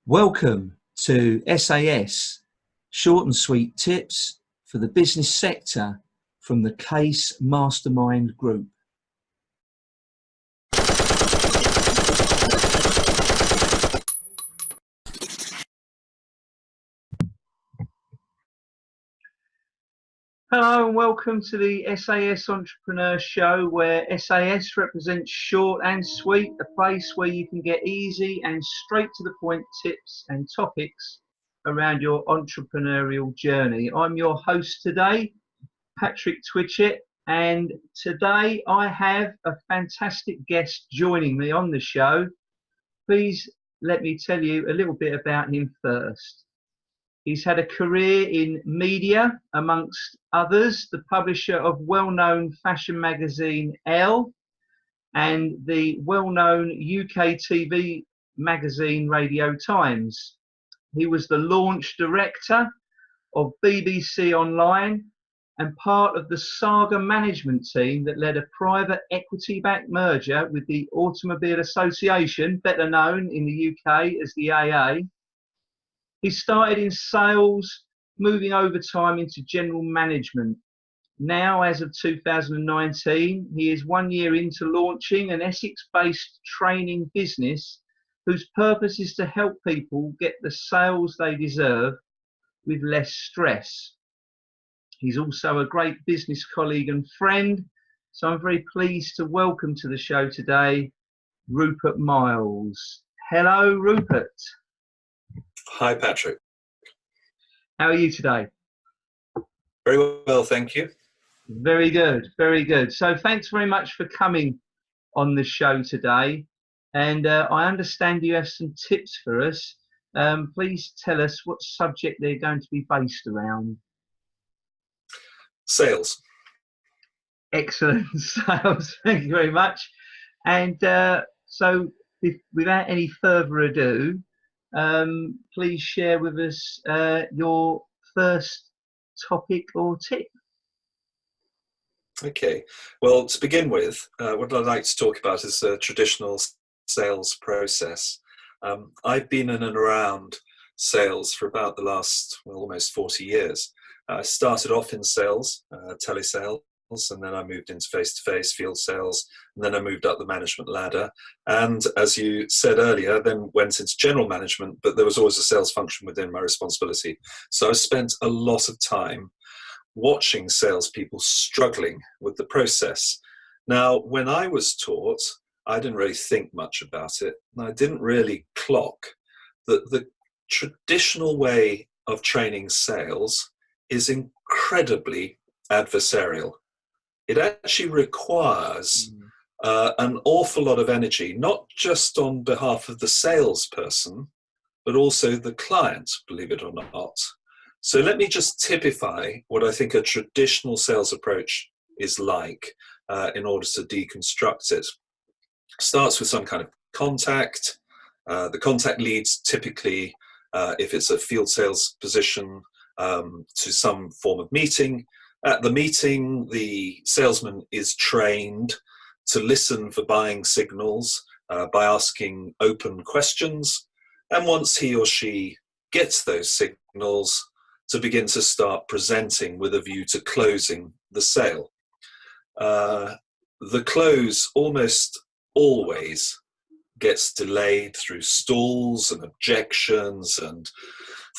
Welcome to SAS, short and sweet tips for the business sector from the Case Mastermind Group. Hello and welcome to the SAS Entrepreneur Show, where SAS represents short and sweet, a place where you can get easy and straight to the point tips and topics around your entrepreneurial journey. I'm your host today, Patrick Twitchett, and today I have a fantastic guest joining me on the show. Please let me tell you a little bit about him first. He's had a career in media, amongst others, the publisher of well-known fashion magazine Elle and the well-known UK TV magazine Radio Times. He was the launch director of BBC Online and part of the Saga management team that led a private equity-backed merger with the Automobile Association, better known in the UK as the AA. He started in sales, moving over time into general management. Now, as of 2019, he is 1 year into launching an Essex-based training business whose purpose is to help people get the sales they deserve with less stress. He's also a great business colleague and friend, so I'm very pleased to welcome to the show today, Rupert Miles. Hello, Rupert. Hi, Patrick. How are you today? Very well, thank you. Very good, very good. So thanks very much for coming on the show today. And I understand you have some tips for us. Please tell us what subject they're going to be based around. Sales. Excellent. Sales. Thank you very much. And so without any further ado, please share with us your first topic or tip. Okay, well, to begin with, what I'd like to talk about is a traditional sales process. I've been in and around sales for about the last, almost 40 years. I started off in sales, telesales, and then I moved into face-to-face field sales, and then I moved up the management ladder. And as you said earlier, then went into general management, but there was always a sales function within my responsibility. So I spent a lot of time watching salespeople struggling with the process. Now, when I was taught, I didn't really think much about it, and I didn't really clock that the traditional way of training sales is incredibly adversarial. It actually requires an awful lot of energy, not just on behalf of the salesperson, but also the client, believe it or not. So let me just typify what I think a traditional sales approach is like in order to deconstruct it. Starts with some kind of contact. The contact leads typically, if it's a field sales position, to some form of meeting. At the meeting, the salesman is trained to listen for buying signals by asking open questions. And once he or she gets those signals, to begin to start presenting with a view to closing the sale. The close almost always gets delayed through stalls and objections and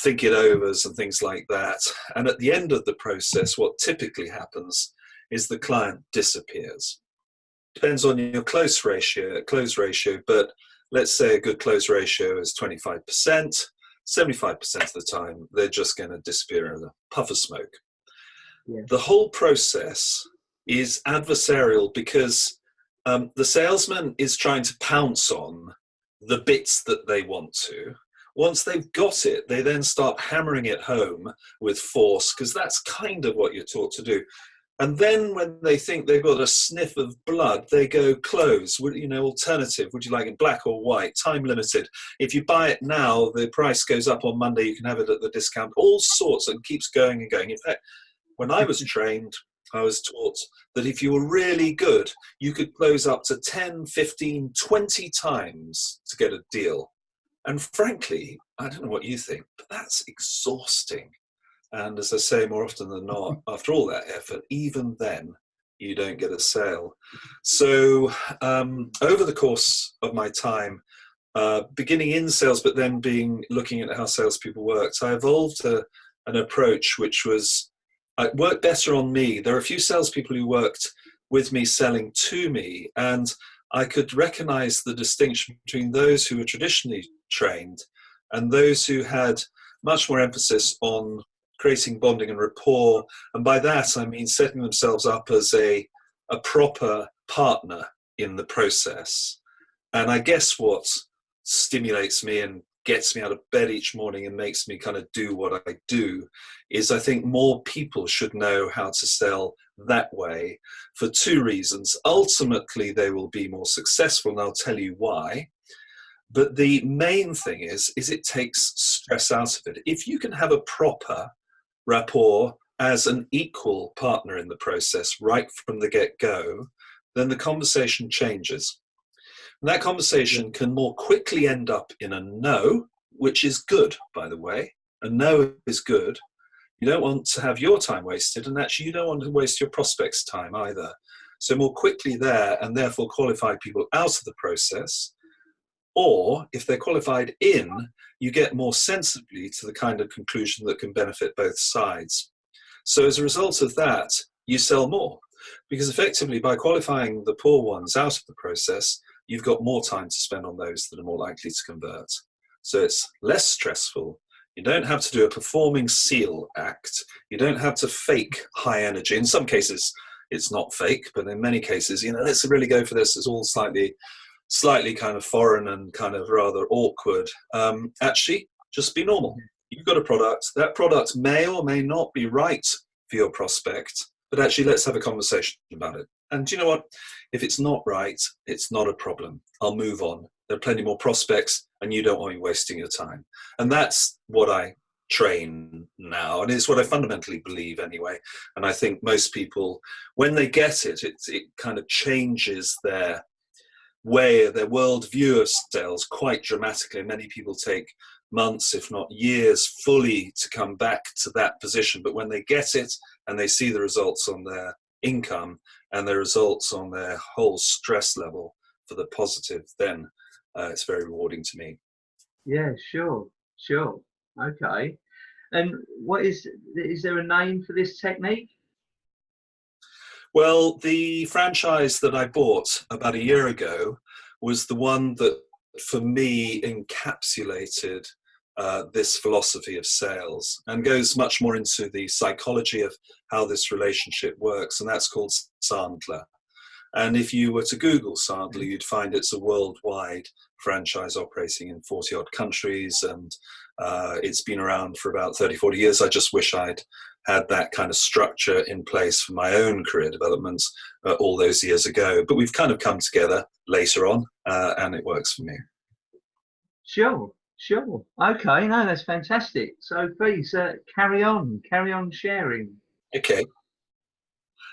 think it overs and things like that. And at the end of the process, what typically happens is the client disappears. Depends on your close ratio, but let's say a good close ratio is 25%. 75% of the time, they're just going to disappear in a puff of smoke. Yeah. The whole process is adversarial because the salesman is trying to pounce on the bits that they want to. Once they've got it, they then start hammering it home with force, because that's kind of what you're taught to do. And then when they think they've got a sniff of blood, they go close. Alternative, would you like it black or white? Time limited. If you buy it now, the price goes up on Monday. You can have it at the discount. All sorts, and keeps going and going. In fact, when I was trained, I was taught that if you were really good, you could close up to 10, 15, 20 times to get a deal. And frankly, I don't know what you think, but that's exhausting. And as I say, more often than not, after all that effort, even then, you don't get a sale. So over the course of my time, beginning in sales, but then looking at how salespeople worked, I evolved an approach which worked better on me. There are a few salespeople who worked with me selling to me, and I could recognize the distinction between those who were traditionally trained and those who had much more emphasis on creating bonding and rapport. And by that, I mean setting themselves up as a proper partner in the process. And I guess what stimulates me and gets me out of bed each morning and makes me kind of do what I do is I think more people should know how to sell that way for two reasons. Ultimately, they will be more successful, and I'll tell you why. But the main thing is it takes stress out of it. If you can have a proper rapport as an equal partner in the process right from the get-go, then the conversation changes. And that conversation can more quickly end up in a no, which is good, by the way. A no is good. You don't want to have your time wasted, and actually you don't want to waste your prospects' time either. So more quickly there, and therefore qualify people out of the process. Or if they're qualified in, you get more sensibly to the kind of conclusion that can benefit both sides. So as a result of that, you sell more. Because effectively, by qualifying the poor ones out of the process, you've got more time to spend on those that are more likely to convert. So it's less stressful. You don't have to do a performing seal act. You don't have to fake high energy. In some cases, it's not fake, but in many cases, let's really go for this. It's all slightly kind of foreign and kind of rather awkward. Actually, just be normal. You've got a product. That product may or may not be right for your prospect, but actually let's have a conversation about it. And do you know what? If it's not right, it's not a problem. I'll move on. There are plenty more prospects and you don't want me wasting your time. And that's what I train now. And it's what I fundamentally believe anyway. And I think most people, when they get it, it kind of changes their worldview of sales quite dramatically. Many people take months, if not years, fully to come back to that position. But when they get it and they see the results on their income and the results on their whole stress level for the positive, then it's very rewarding to me. Yeah, sure. Okay. And is there a name for this technique? Well, the franchise that I bought about a year ago was the one that, for me, encapsulated this philosophy of sales and goes much more into the psychology of how this relationship works, and that's called Sandler. And if you were to Google Sandler, you'd find it's a worldwide franchise operating in 40-odd countries, and it's been around for about 30, 40 years. I just wish I'd had that kind of structure in place for my own career development all those years ago. But we've kind of come together later on, and it works for me. Sure. Okay, no, that's fantastic. So please carry on sharing. Okay.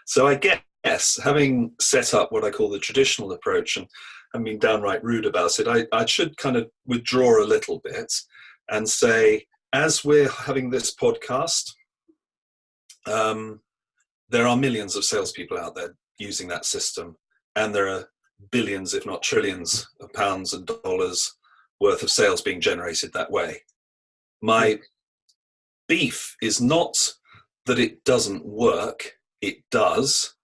So I guess, having set up what I call the traditional approach and being downright rude about it, I should kind of withdraw a little bit and say, as we're having this podcast, there are millions of salespeople out there using that system, and there are billions, if not trillions, of pounds and dollars worth of sales being generated that way. My beef is not that it doesn't work, it does.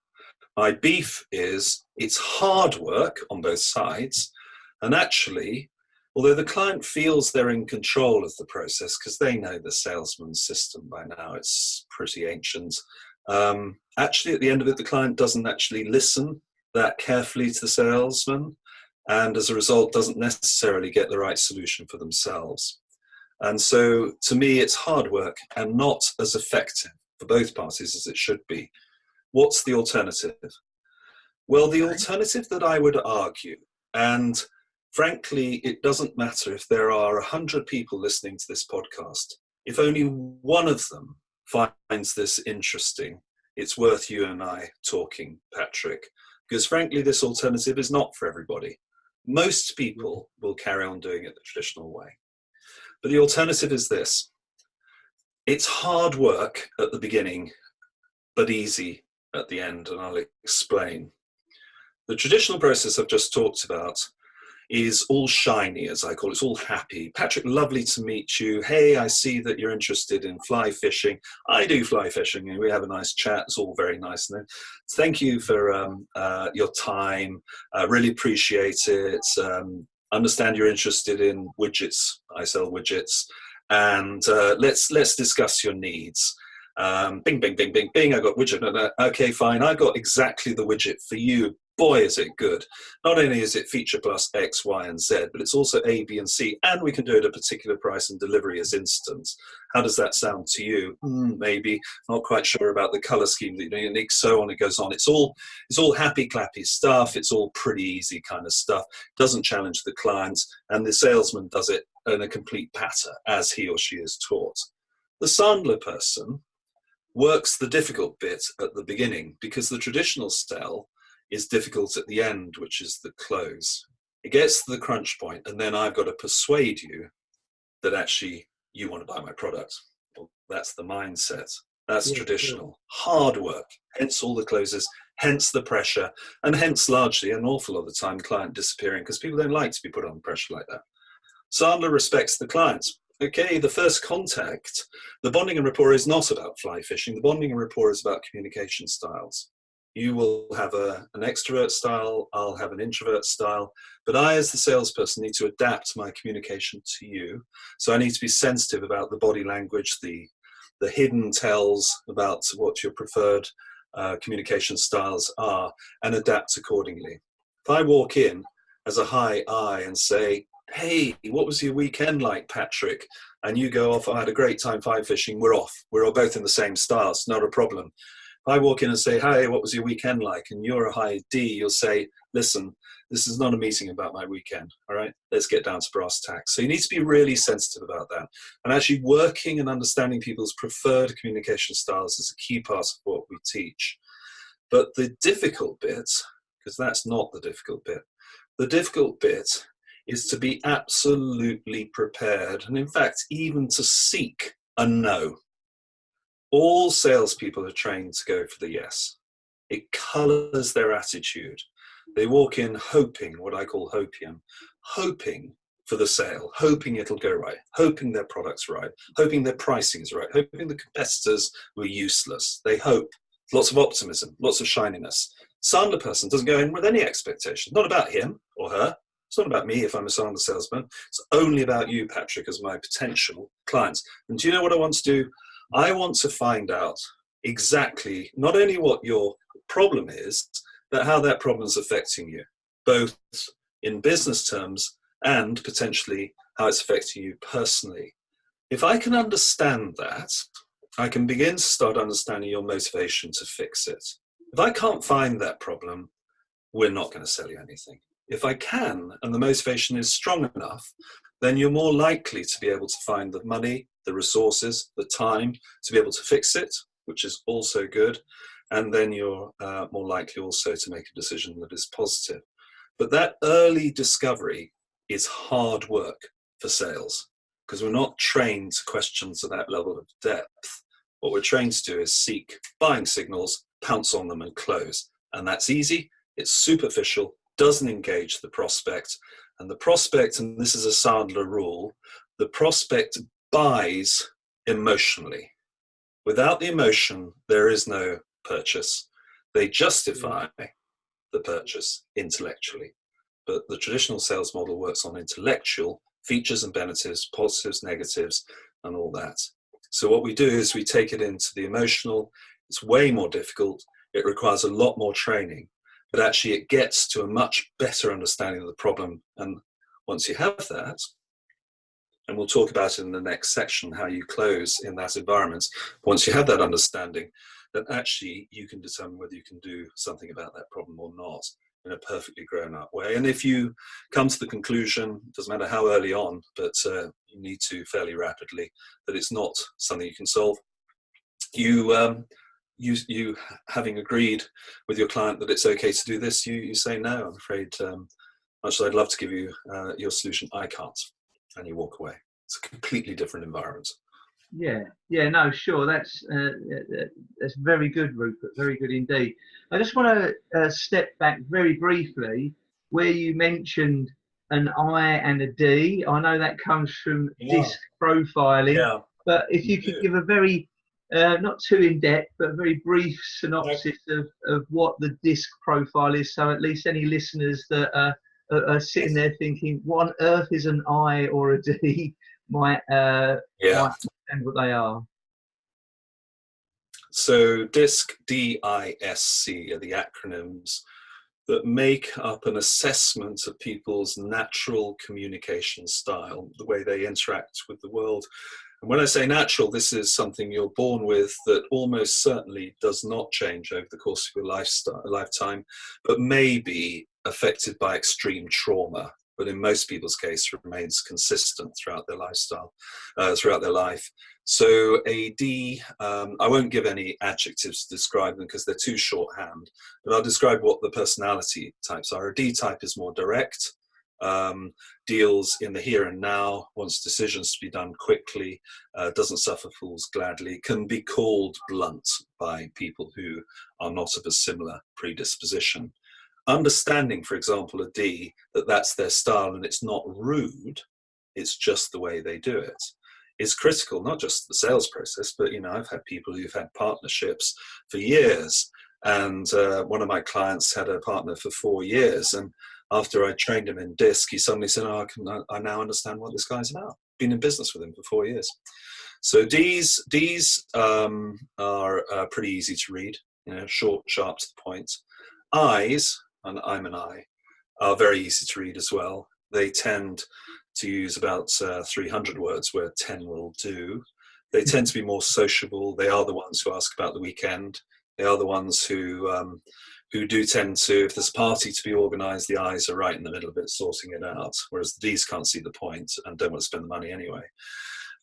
My beef is it's hard work on both sides, and actually, although the client feels they're in control of the process because they know the salesman's system by now, it's pretty ancient. Actually, at the end of it, the client doesn't actually listen that carefully to the salesman, and as a result, doesn't necessarily get the right solution for themselves. And so, to me, it's hard work and not as effective for both parties as it should be. What's the alternative? Well, the alternative that I would argue, and frankly, it doesn't matter if there are 100 people listening to this podcast. If only one of them finds this interesting, it's worth you and I talking, Patrick, because frankly, this alternative is not for everybody. Most people will carry on doing it the traditional way. But the alternative is this. It's hard work at the beginning, but easy at the end, and I'll explain. The traditional process I've just talked about is all shiny, as I call it. It's all happy. Patrick, lovely to meet you. Hey, I see that you're interested in fly fishing. I do fly fishing, and we have a nice chat. It's all very nice. Thank you for your time. I really appreciate it. Understand you're interested in widgets. I sell widgets. And let's discuss your needs. Bing, bing, bing, bing, bing. I got widget. Okay, fine. I got exactly the widget for you. Boy, is it good. Not only is it feature plus X, Y, and Z, but it's also A, B, and C, and we can do it at a particular price and delivery as instant. How does that sound to you? Maybe. Not quite sure about the color scheme that you're unique, so on it goes on. It's all happy, clappy stuff. It's all pretty easy kind of stuff. Doesn't challenge the clients, and the salesman does it in a complete patter as he or she is taught. The Sandler person works the difficult bit at the beginning because the traditional sell is difficult at the end, which is the close. It gets to the crunch point, and then I've got to persuade you that actually you want to buy my product. Well, that's the mindset. That's traditional. Hard work, hence all the closes, hence the pressure, and hence largely an awful lot of the time client disappearing because people don't like to be put on pressure like that. Sandler respects the clients. Okay, the first contact, the bonding and rapport is not about fly fishing. The bonding and rapport is about communication styles. You will have an extrovert style, I'll have an introvert style, but I, as the salesperson, need to adapt my communication to you. So I need to be sensitive about the body language, the hidden tells about what your preferred communication styles are, and adapt accordingly. If I walk in as a high I and say, hey, what was your weekend like, Patrick? And you go off, I had a great time fly fishing, we're off. We're all both in the same styles, not a problem. If I walk in and say, hi, what was your weekend like? And you're a high D, you'll say, listen, this is not a meeting about my weekend, all right? Let's get down to brass tacks. So you need to be really sensitive about that. And actually working and understanding people's preferred communication styles is a key part of what we teach. But the difficult bit, because that's not the difficult bit, the difficult bit is to be absolutely prepared, and in fact, even to seek a no. All salespeople are trained to go for the yes. It colors their attitude. They walk in hoping, what I call hopium, hoping for the sale, hoping it'll go right, hoping their product's right, hoping their pricing is right, hoping the competitors were useless. They hope. Lots of optimism, lots of shininess. Sandler person doesn't go in with any expectation, not about him or her. It's not about me if I'm a Sandler salesman. It's only about you, Patrick, as my potential clients. And do you know what I want to do? I want to find out exactly not only what your problem is, but how that problem is affecting you, both in business terms and potentially how it's affecting you personally. If I can understand that, I can begin to start understanding your motivation to fix it. If I can't find that problem, we're not going to sell you anything. If I can, and the motivation is strong enough, then you're more likely to be able to find the money, the resources, the time to be able to fix it, which is also good. And then you're more likely also to make a decision that is positive. But that early discovery is hard work for sales because we're not trained to question to that level of depth. What we're trained to do is seek buying signals, pounce on them and close. And that's easy, it's superficial, doesn't engage the prospect. And the prospect, and this is a Sandler rule, the prospect buys emotionally. Without the emotion, there is no purchase. They justify the purchase intellectually. But the traditional sales model works on intellectual features and benefits, positives, negatives, and all that. So what we do is we take it into the emotional. It's way more difficult. It requires a lot more training, but actually it gets to a much better understanding of the problem. And once you have that, and we'll talk about it in the next section, how you close in that environment. Once you have that understanding, then actually you can determine whether you can do something about that problem or not in a perfectly grown-up way. And if you come to the conclusion, it doesn't matter how early on, but you need to fairly rapidly, that it's not something you can solve, you having agreed with your client that it's okay to do this, you say, no, I'm afraid, much as I'd love to give you your solution, I can't. And you walk away. It's a completely different environment. Yeah, yeah, no, sure. That's very good, Rupert. Very good indeed. I just want to step back very briefly, where you mentioned an I and a D. I know that comes from Yeah, disc profiling, yeah, but if you you could do. give a very not too in depth, but a very brief No. synopsis of what the disc profile is, so at least any listeners that are sitting there thinking, "What on earth is an I or a D?" might Yeah. might understand what they are. So DISC, DISC are the acronyms that make up an assessment of people's natural communication style, the way they interact with the world. And when I say natural, this is something you're born with that almost certainly does not change over the course of your lifetime, but may be affected by extreme trauma, but in most people's case remains consistent throughout their lifestyle, throughout their life. So a D, I won't give any adjectives to describe them because they're too shorthand, but I'll describe what the personality types are. A D type is more direct, deals in the here and now, wants decisions to be done quickly, doesn't suffer fools gladly, can be called blunt by people who are not of a similar predisposition. Understanding, for example, a D, that that's their style and it's not rude, it's just the way they do it, is critical, not just the sales process, but, I've had people who've had partnerships for years. And one of my clients had a partner for 4 years. And after I trained him in DISC, he suddenly said, "Oh, I now understand what this guy's about. Been in business with him for 4 years." So D's are pretty easy to read, short, sharp to the point. I's, and I'm an I, are very easy to read as well. They tend to use about 300 words where 10 will do. They tend to be more sociable. They are the ones who ask about the weekend. They are the ones who do tend to, if there's a party to be organised, the I's are right in the middle of it, sorting it out, whereas the D's can't see the point and don't want to spend the money anyway.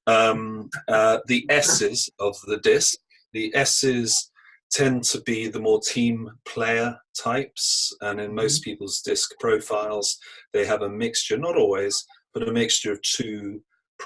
The S's of the DISC, the S's tend to be the more team player types, and in most people's DISC profiles, they have a mixture, not always, but a mixture of two,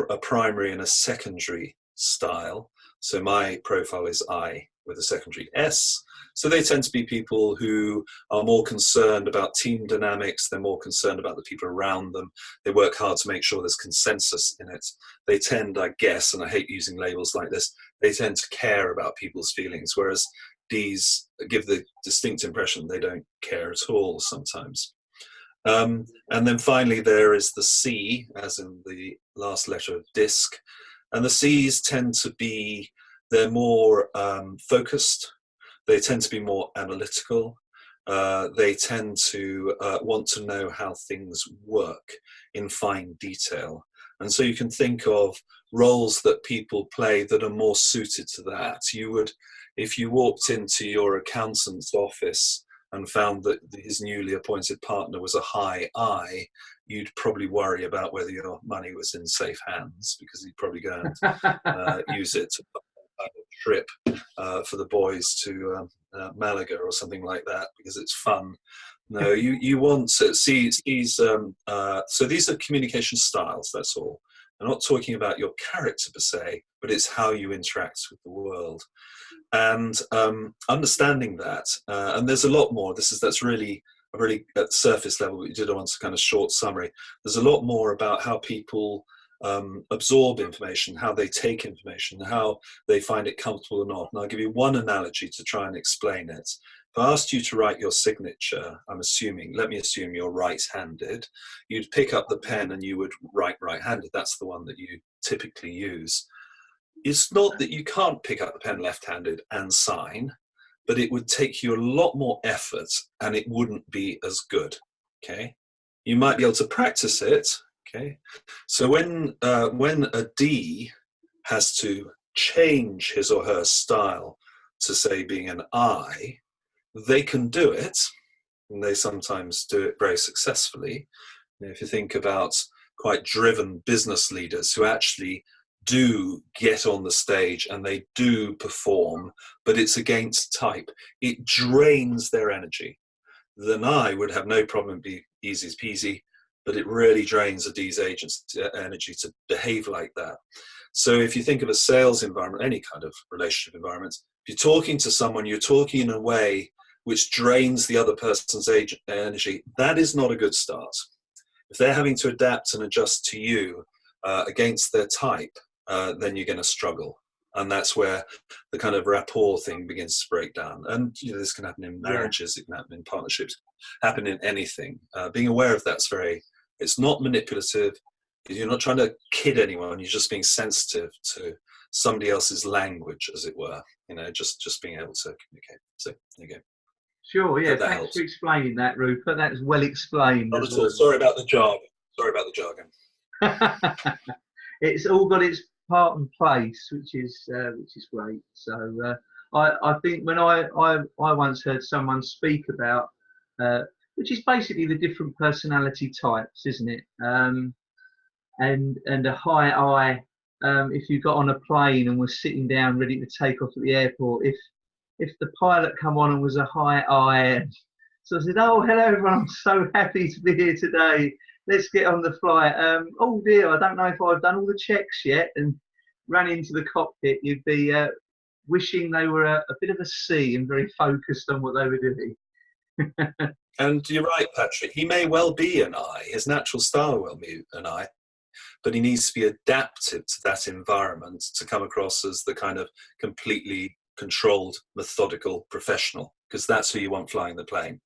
a primary and a secondary style. So my profile is I with a secondary S. So they tend to be people who are more concerned about team dynamics. They're more concerned about the people around them. They work hard to make sure there's consensus in it. They tend, I guess, and I hate using labels like this, they tend to care about people's feelings, whereas D's give the distinct impression they don't care at all sometimes. And then finally, there is the C, as in the last letter of DISC. And the C's tend to be, they're more focused. They tend to be more analytical. They tend to want to know how things work in fine detail. And so you can think of roles that people play that are more suited to that. You would, if you walked into your accountant's office and found that his newly appointed partner was a high I, you'd probably worry about whether your money was in safe hands, because he'd probably go and use it to a trip for the boys to Malaga or something like that, because it's fun. No, you want to see these. So these are communication styles. That's all. I'm not talking about your character per se, but it's how you interact with the world. And understanding that, and there's a lot more. That's really a really at the surface level. But you did want a kind of short summary. There's a lot more about how people absorb information, how they take information, how they find it comfortable or not. And I'll give you one analogy to try and explain it. If I asked you to write your signature, let me assume you're right-handed, you'd pick up the pen and you would write right-handed. That's the one that you typically use. It's not that you can't pick up the pen left-handed and sign, but it would take you a lot more effort and it wouldn't be as good, okay? You might be able to practice it, okay? So when a D has to change his or her style to, say, being an I, they can do it, and they sometimes do it very successfully. If you think about quite driven business leaders who actually do get on the stage and they do perform, but it's against type, it drains their energy. Then I would have no problem, be easy as peasy, but it really drains a D's agent's energy to behave like that. So if you think of a sales environment, any kind of relationship environment, if you're talking to someone, you're talking in a way which drains the other person's energy. That is not a good start. If they're having to adapt and adjust to you against their type, then you're going to struggle. And that's where the kind of rapport thing begins to break down. And this can happen in marriages, it can happen in partnerships, happen in anything. Being aware of that's it's not manipulative. You're not trying to kid anyone. You're just being sensitive to somebody else's language, as it were. Just being able to communicate. So there you go. Sure, yeah. Thanks for explaining that, Rupert. That's well explained. Not at all. Sorry about the jargon. It's all got its part and place, which is great. So I think when I once heard someone speak about, which is basically the different personality types, isn't it? And a high I, if you got on a plane and was sitting down ready to take off at the airport, if the pilot come on and was a high I, so I said, "Oh, hello everyone, I'm so happy to be here today. Let's get on the flight. Oh dear, I don't know if I've done all the checks yet," and ran into the cockpit, you'd be wishing they were a bit of a C and very focused on what they were doing. And you're right, Patrick. He may well be an I. His natural style will be an I, but he needs to be adapted to that environment to come across as the kind of completely controlled, methodical professional, because that's who you want flying the plane.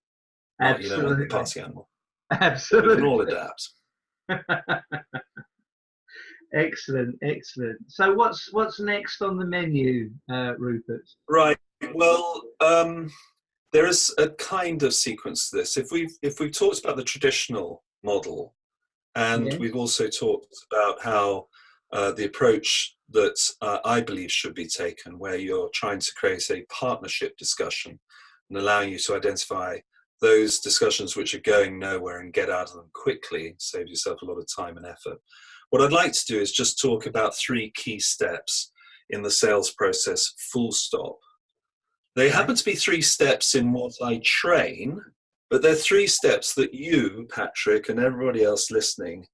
Absolutely. You don't want the party animal. Absolutely. We can all adapt. Excellent. So what's next on the menu, Rupert? Right. Well, there is a kind of sequence to this. If we've talked about the traditional model, and yes, we've also talked about how the approach that I believe should be taken, where you're trying to create a partnership discussion and allowing you to identify those discussions which are going nowhere and get out of them quickly, save yourself a lot of time and effort. What I'd like to do is just talk about 3 key steps in the sales process, full stop. They happen to be 3 steps in what I train, but they're 3 steps that you, Patrick, and everybody else listening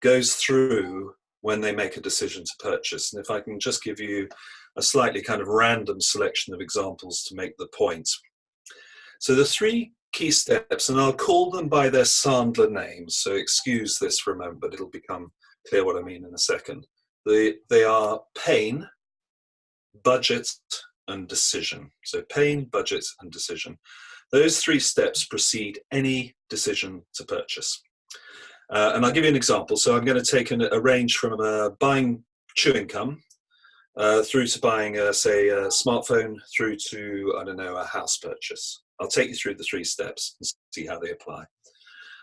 goes through when they make a decision to purchase. And if I can just give you a slightly kind of random selection of examples to make the point. So the 3 key steps, and I'll call them by their Sandler names, so excuse this for a moment, but it'll become clear what I mean in a second. They are pain, budget, and decision. So pain, budget, and decision. Those 3 steps precede any decision to purchase. And I'll give you an example. So I'm going to take a range from buying chewing gum through to buying, say, a smartphone, through to, I don't know, a house purchase. I'll take you through the 3 steps and see how they apply.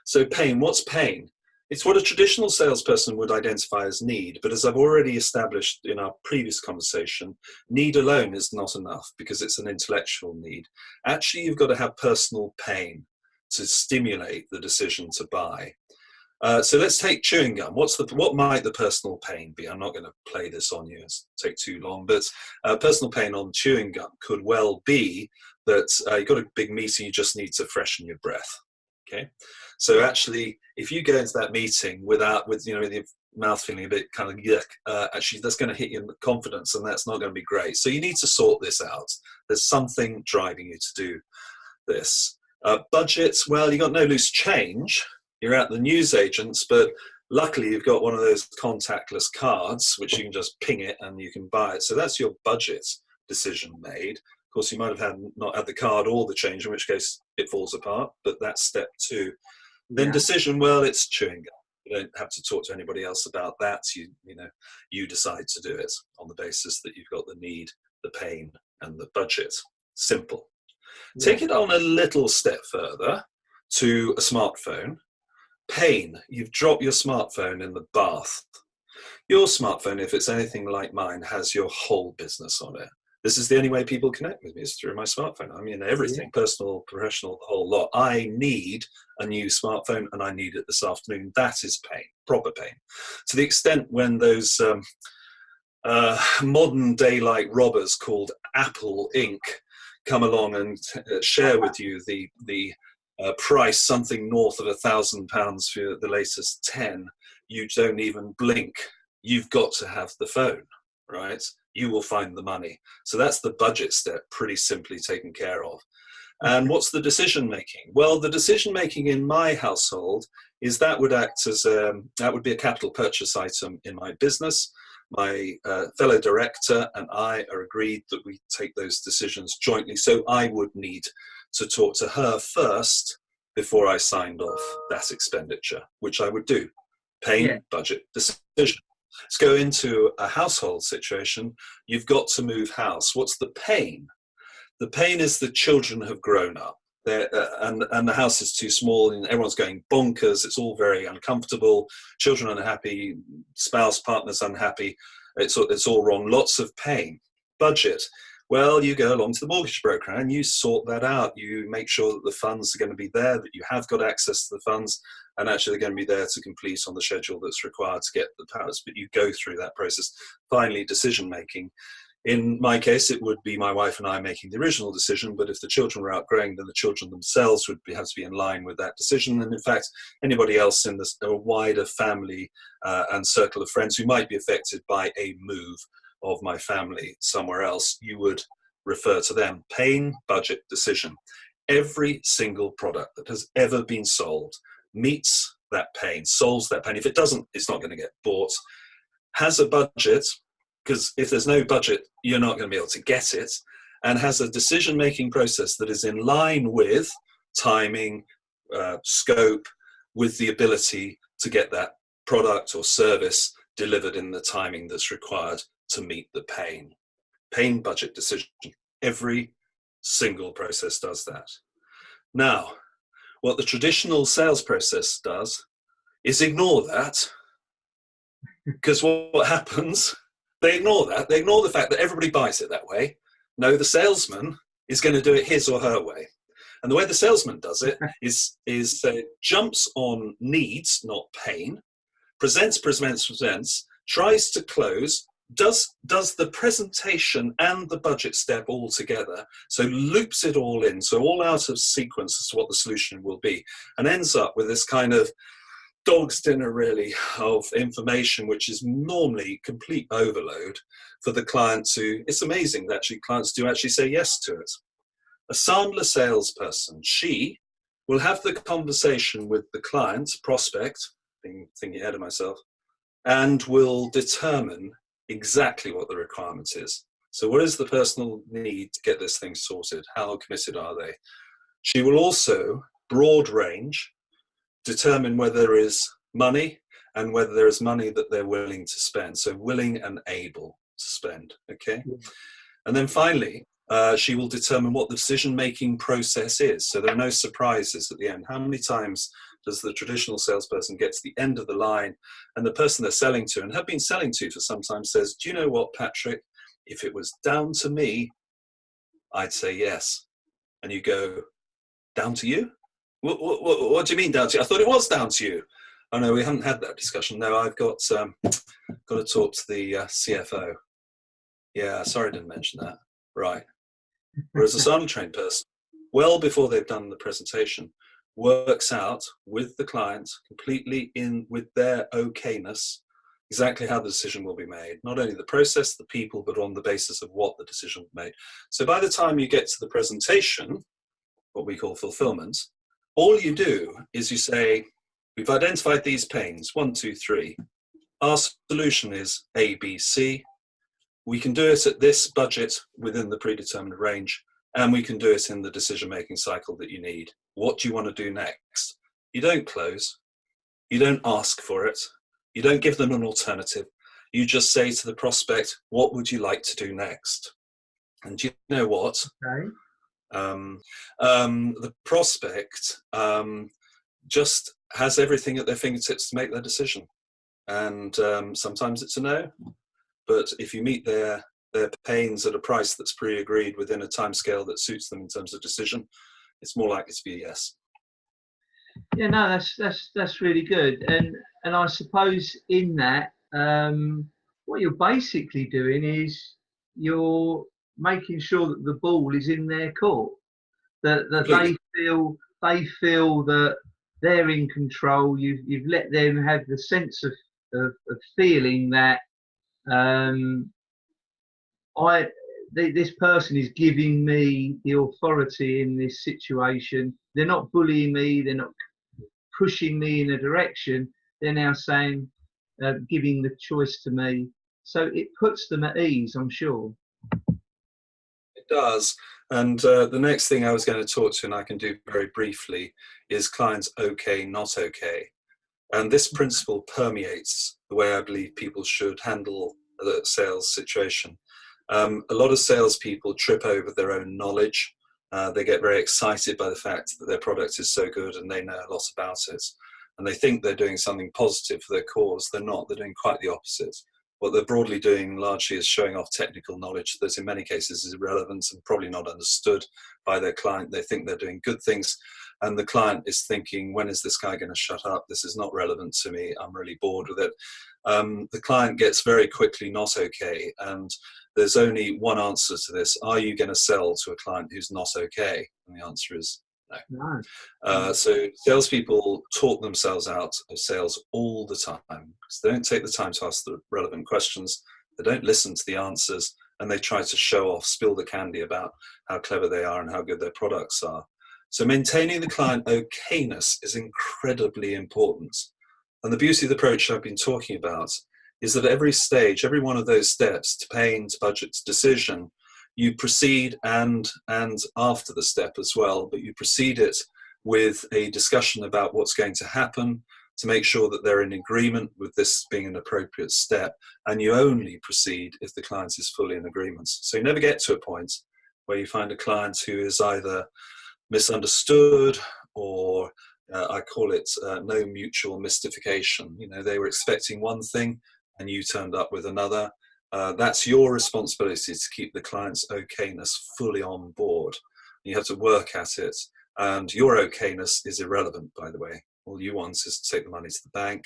So pain, what's pain? It's what a traditional salesperson would identify as need, but as I've already established in our previous conversation, need alone is not enough because it's an intellectual need. Actually, you've got to have personal pain to stimulate the decision to buy. So let's take chewing gum. What might the personal pain be? I'm not going to play this on you, it's take too long, but personal pain on chewing gum could well be that you've got a big meeting, you just need to freshen your breath. Okay, so actually, if you go into that meeting with your mouth feeling a bit kind of yuck, actually that's going to hit your confidence, and that's not going to be great. So you need to sort this out. There's something driving you to do this. Budgets, well, you got no loose change. You're at the newsagents, but luckily you've got one of those contactless cards, which you can just ping it and you can buy it. So that's your budget decision made. Of course, you might have not had the card or the change, in which case it falls apart, but that's step 2. Then decision, well, it's chewing gum. You don't have to talk to anybody else about that. You decide to do it on the basis that you've got the need, the pain, and the budget. Simple. Yeah. Take it on a little step further to a smartphone. Pain, you've dropped your smartphone in the bath. Your smartphone, if it's anything like mine, has your whole business on it. This is the only way people connect with me is through my smartphone. I mean, everything, personal, professional, the whole lot. I need a new smartphone and I need it this afternoon. That is pain, proper pain. To the extent when those modern daylight robbers called Apple Inc. come along and share with you the price something north of £1,000 for the latest 10, you don't even blink. You've got to have the phone, right? You will find the money. So that's the budget step, pretty simply taken care of. And what's the decision making? Well, the decision making in my household is that would act as that would be a capital purchase item in my business. My fellow director and I are agreed that we take those decisions jointly. So I would need to talk to her first before I signed off that expenditure, which I would do. Pain, budget, decision. Let's go into a household situation. You've got to move house. What's the pain? The pain is the children have grown up. And the house is too small and everyone's going bonkers. It's all very uncomfortable. Children unhappy, spouse, partners unhappy. It's all wrong. Lots of pain. Budget. Well, you go along to the mortgage broker and you sort that out. You make sure that the funds are going to be there, that you have got access to the funds, and actually they're going to be there to complete on the schedule that's required to get the powers. But you go through that process. Finally, decision making. In my case, it would be my wife and I making the original decision, but if the children were outgrowing, then the children themselves would have to be in line with that decision. And in fact, anybody else in a wider family and circle of friends who might be affected by a move of my family somewhere else, you would refer to them. Pain, budget, decision. Every single product that has ever been sold meets that pain, solves that pain. If it doesn't, it's not going to get bought. Has a budget, because if there's no budget, you're not going to be able to get it, and has a decision-making process that is in line with timing, scope, with the ability to get that product or service delivered in the timing that's required to meet the pain. Pain, budget, decision. Every single process does that. Now, what the traditional sales process does is ignore that, because what happens, they ignore that. They ignore the fact that everybody buys it that way. No, the salesman is going to do it his or her way. And the way the salesman does it is jumps on needs, not pain, presents, tries to close, does the presentation and the budget step all together, so loops it all in, so all out of sequence as to what the solution will be, and ends up with this kind of dog's dinner, really, of information, which is normally complete overload for the client to, it's amazing that actually clients do actually say yes to it. A Sandler salesperson, she will have the conversation with the client, prospect, thinking ahead of myself, and will determine exactly what the requirement is. So what is the personal need to get this thing sorted? How committed are they? She will also, broad range, determine whether there is money and whether there is money that they're willing to spend. So willing and able to spend, okay? Yeah. And then finally, she will determine what the decision-making process is. So there are no surprises at the end. How many times does the traditional salesperson get to the end of the line and the person they're selling to and have been selling to for some time says, do you know what, Patrick, if it was down to me, I'd say yes. And you go, down to you? What do you mean down to you? I thought it was down to you. Oh no, we haven't had that discussion. No, I've got to talk to the CFO. Yeah, sorry I didn't mention that. Right. Whereas a Sandler trained person, well before they've done the presentation, works out with the client completely in with their okayness exactly how the decision will be made. Not only the process, the people, but on the basis of what the decision will be made. So by the time you get to the presentation, what we call fulfillment, all you do is you say, we've identified these pains, 1, 2, 3. Our solution is A, B, C. We can do it at this budget within the predetermined range, and we can do it in the decision-making cycle that you need. What do you want to do next? You don't close. You don't ask for it. You don't give them an alternative. You just say to the prospect, what would you like to do next? And do you know what? Okay. The prospect just has everything at their fingertips to make their decision. And sometimes it's a no. But if you meet their pains at a price that's pre-agreed within a timescale that suits them in terms of decision, it's more likely to be a yes. Yeah, no, that's really good. And I suppose in that, what you're basically doing is you're making sure that the ball is in their court, that they feel they feel that they're in control. You've let them have the sense of feeling that this person is giving me the authority in this situation. They're not bullying me. They're not pushing me in a direction. They're now saying, giving the choice to me. So it puts them at ease, I'm sure. It does. And the next thing I was going to talk to, and I can do very briefly, is clients okay, not okay. And this principle permeates the way I believe people should handle the sales situation. A lot of salespeople trip over their own knowledge. They get very excited by the fact that their product is so good and they know a lot about it. And they think they're doing something positive for their cause. They're not. They're doing quite the opposite. What they're broadly doing largely is showing off technical knowledge that in many cases is irrelevant and probably not understood by their client. They think they're doing good things, and the client is thinking, when is this guy going to shut up? This is not relevant to me. I'm really bored with it. The client gets very quickly not okay, and there's only one answer to this. Are you going to sell to a client who's not okay? And the answer is no. So salespeople talk themselves out of sales all the time because they don't take the time to ask the relevant questions. They don't listen to the answers, and they try to show off, spill the candy about how clever they are and how good their products are. So maintaining the client okayness is incredibly important. And the beauty of the approach I've been talking about is that at every stage, every one of those steps, to pain, to budget, to decision, you proceed, and after the step as well, but you proceed it with a discussion about what's going to happen to make sure that they're in agreement with this being an appropriate step. And you only proceed if the client is fully in agreement. So you never get to a point where you find a client who is either misunderstood or I call it no mutual mystification. You know, they were expecting one thing and you turned up with another. That's your responsibility to keep the client's okayness fully on board. You have to work at it, and your okayness is irrelevant, by the way. All you want is to take the money to the bank.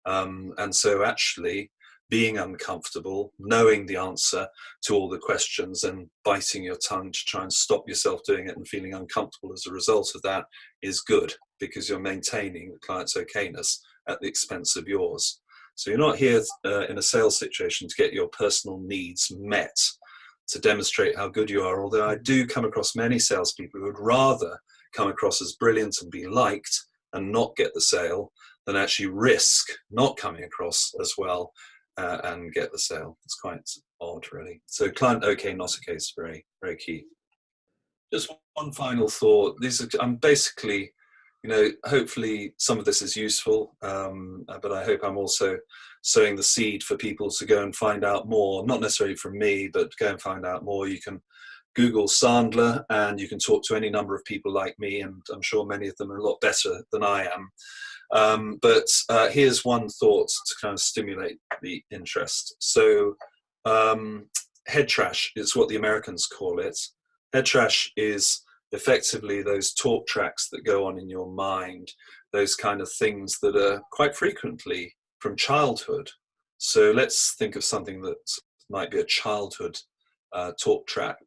And so actually being uncomfortable, knowing the answer to all the questions and biting your tongue to try and stop yourself doing it and feeling uncomfortable as a result of that is good, because you're maintaining the client's okayness at the expense of yours. So you're not here in a sales situation to get your personal needs met, to demonstrate how good you are, although I do come across many salespeople who would rather come across as brilliant and be liked and not get the sale than actually risk not coming across as well and get the sale. It's quite odd, really. So client okay, not okay is very, very key. Just one final thought. I'm basically, you know, hopefully some of this is useful, but I hope I'm also sowing the seed for people to go and find out more, not necessarily from me, but go and find out more. You can Google Sandler and you can talk to any number of people like me, and I'm sure many of them are a lot better than I am. But here's one thought to kind of stimulate the interest. So head trash is what the Americans call it. Head trash is effectively those talk tracks that go on in your mind, those kind of things that are quite frequently from childhood. So let's think of something that might be a childhood talk track,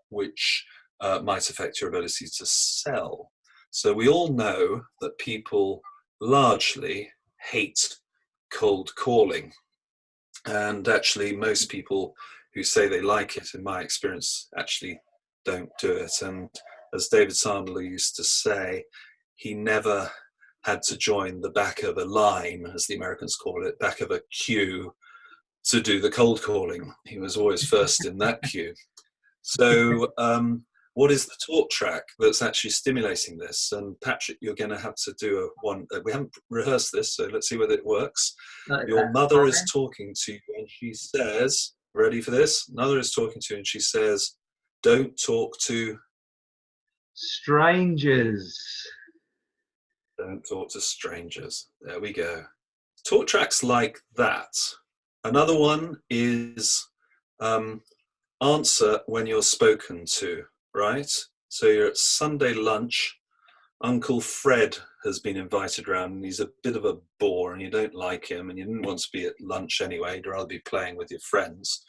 which might affect your ability to sell. So we all know that people largely hate cold calling. And actually most people who say they like it, in my experience, actually don't do it. And as David Sandler used to say, he never had to join the back of a line, as the Americans call it, back of a queue, to do the cold calling. He was always first in that queue. So what is the talk track that's actually stimulating this? And Patrick, you're going to have to do one. We haven't rehearsed this, so let's see whether it works. Your mother is talking to you and she says, ready for this? Mother is talking to you and she says, don't talk to strangers. Don't talk to strangers. There we go. Talk tracks like that. Another one is answer when you're spoken to, right? So you're at Sunday lunch. Uncle Fred has been invited round and he's a bit of a bore and you don't like him and you didn't want to be at lunch anyway. You'd rather be playing with your friends.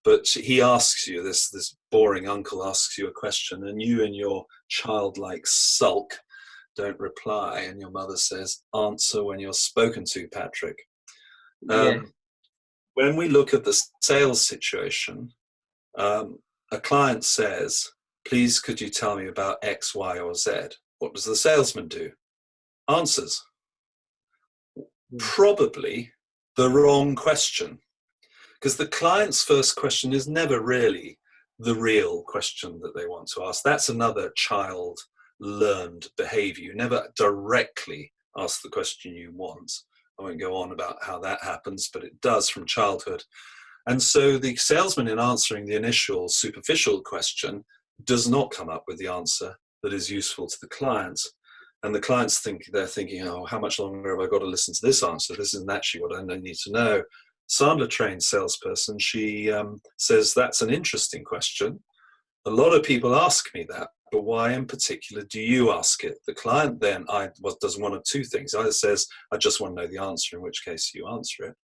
But he asks you, this boring uncle asks you a question, and you in your childlike sulk don't reply, and your mother says, answer when you're spoken to, Patrick. Yeah. When we look at the sales situation, a client says, please could you tell me about X, Y, or Z? What does the salesman do? Answers. Probably the wrong question, because the client's first question is never really the real question that they want to ask. That's another child learned behavior. You never directly ask the question you want. I won't go on about how that happens, but it does from childhood. And so the salesman, in answering the initial superficial question, does not come up with the answer that is useful to the client. And the clients they're thinking, oh, how much longer have I got to listen to this answer? This isn't actually what I need to know. Sandler trained salesperson, she says, that's an interesting question. A lot of people ask me that, but why in particular do you ask it? The client then does one of two things. Either says, I just want to know the answer, in which case you answer it.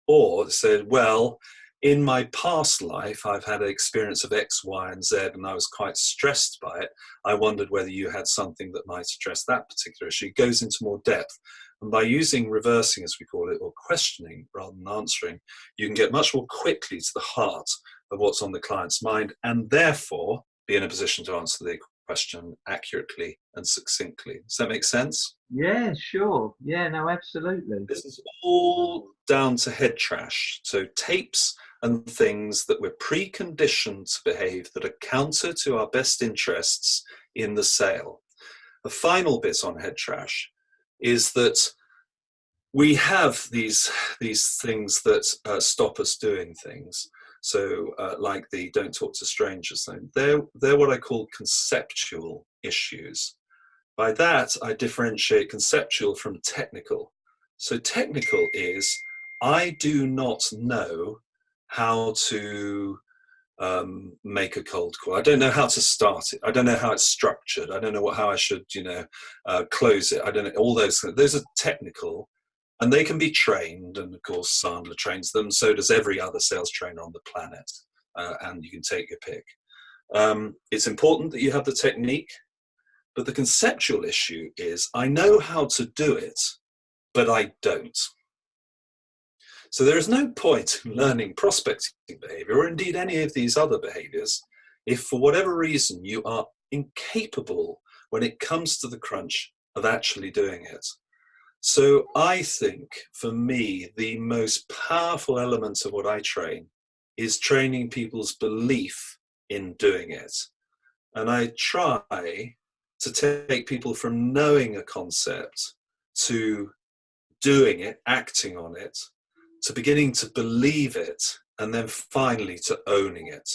Or said, well, in my past life, I've had an experience of X, Y, and Z, and I was quite stressed by it. I wondered whether you had something that might address that particular issue. It goes into more depth. And by using reversing, as we call it, or questioning rather than answering, you can get much more quickly to the heart of what's on the client's mind, and therefore be in a position to answer the question accurately and succinctly. Does that make sense? Yeah, sure. Yeah, no, absolutely. This is all down to head trash. So tapes and things that we're preconditioned to behave that are counter to our best interests in the sale. The final bit on head trash is that we have these things that stop us doing things. So like the don't talk to strangers thing, they're what I call conceptual issues. By that, I differentiate conceptual from technical. So technical is, I do not know how to make a cold call. I don't know how to start it. I don't know how it's structured. I don't know how I should, close it. I don't know, all those things. Those are technical, and they can be trained. And of course, Sandler trains them. So does every other sales trainer on the planet. And you can take your pick. It's important that you have the technique. But the conceptual issue is, I know how to do it, but I don't. So there is no point in learning prospecting behavior, or indeed any of these other behaviors, if for whatever reason you are incapable when it comes to the crunch of actually doing it. So I think, for me, the most powerful element of what I train is training people's belief in doing it. And I try to take people from knowing a concept to doing it, acting on it, to beginning to believe it, and then finally to owning it.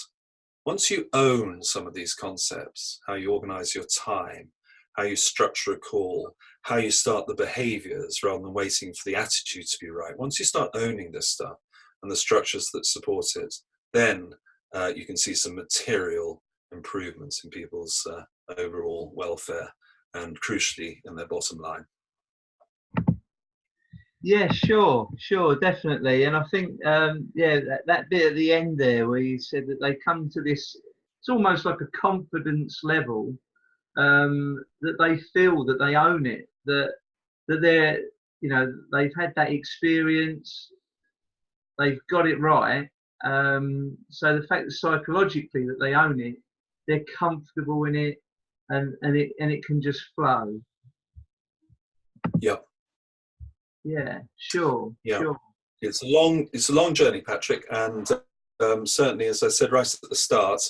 Once you own some of these concepts, how you organize your time, how you structure a call, how you start the behaviors rather than waiting for the attitude to be right. Once you start owning this stuff and the structures that support it, then you can see some material improvements in people's overall welfare and, crucially, in their bottom line. Yeah, sure, definitely. And I think, that bit at the end there where you said that they come to this, it's almost like a confidence level, that they feel that they own it, that they're, they've had that experience, they've got it right. So the fact that psychologically that they own it, they're comfortable in it, and it can just flow. Yep. Yeah, sure. Yeah. Sure. It's a long journey, Patrick, and certainly, as I said right at the start,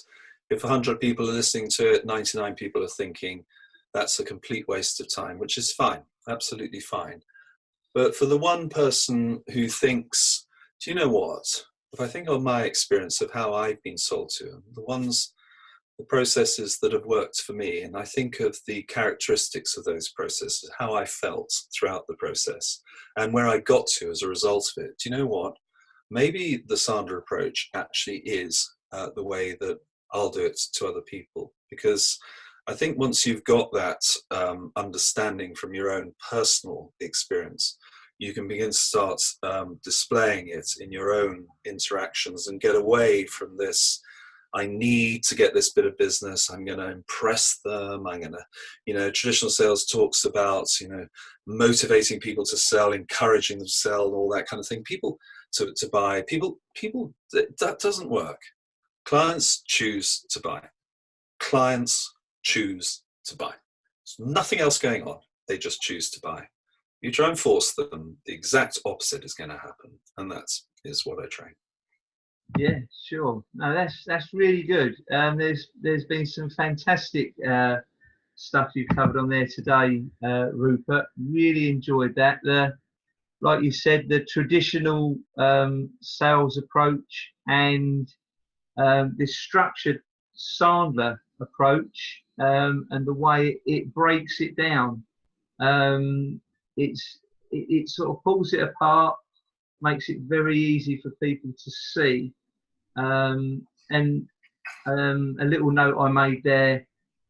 if 100 people are listening to it, 99 people are thinking that's a complete waste of time, which is fine, absolutely fine. But for the one person who thinks, do you know what? If I think of my experience of how I've been sold to, the processes that have worked for me, and I think of the characteristics of those processes, how I felt throughout the process, and where I got to as a result of it. Do you know what? Maybe the Sandler approach actually is the way that I'll do it to other people, because I think once you've got that understanding from your own personal experience, you can begin to start displaying it in your own interactions and get away from this, I need to get this bit of business, I'm going to impress them, I'm going to, traditional sales talks about, motivating people to sell, encouraging them to sell, and all that kind of thing. People to buy, people, that doesn't work. Clients choose to buy. Clients choose to buy. There's nothing else going on. They just choose to buy. You try and force them, the exact opposite is going to happen. And that is what I train. Yeah, sure. No, that's really good. There's been some fantastic stuff you've covered on there today, Rupert. Really enjoyed that. Like you said, the traditional sales approach and this structured Sandler approach, and the way it breaks it down. It sort of pulls it apart, makes it very easy for people to see. And a little note I made there,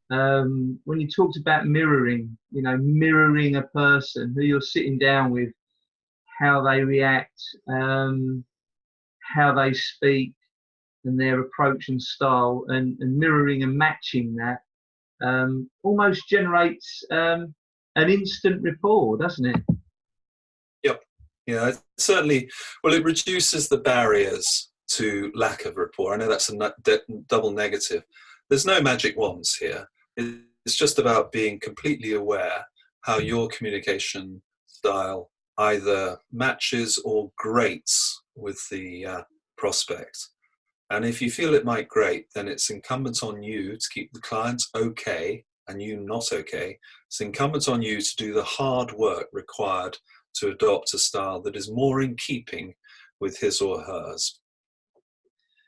when you talked about mirroring, mirroring a person who you're sitting down with, how they react, how they speak, and their approach and style, and mirroring and matching that almost generates an instant rapport, doesn't it? Yep. Yeah, certainly. Well, it reduces the barriers to lack of rapport. I know that's a double negative. There's no magic wands here. It's just about being completely aware how your communication style either matches or grates with the prospect. And if you feel it might grate, then it's incumbent on you to keep the client okay and you not okay. It's incumbent on you to do the hard work required to adopt a style that is more in keeping with his or hers.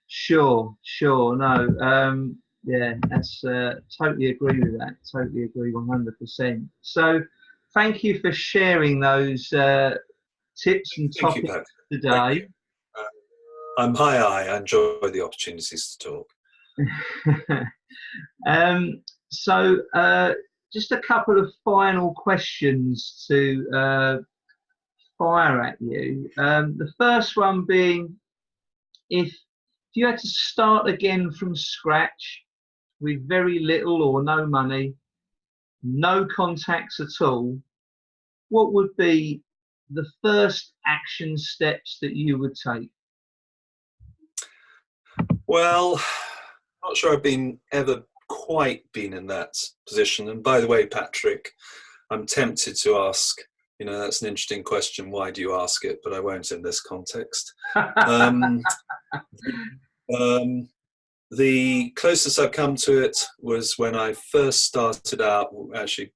Sure. No, yeah, that's totally agree with that. Totally agree 100%. So thank you for sharing those tips and topics today. I'm I enjoy the opportunities to talk. So just a couple of final questions to fire at you. The first one being, if you had to start again from scratch with very little or no money, no contacts at all, what would be the first action steps that you would take? Well, I'm not sure I've ever quite been in that position. And by the way, Patrick, I'm tempted to ask, that's an interesting question. Why do you ask it? But I won't in this context. The closest I've come to it was when I first started out, actually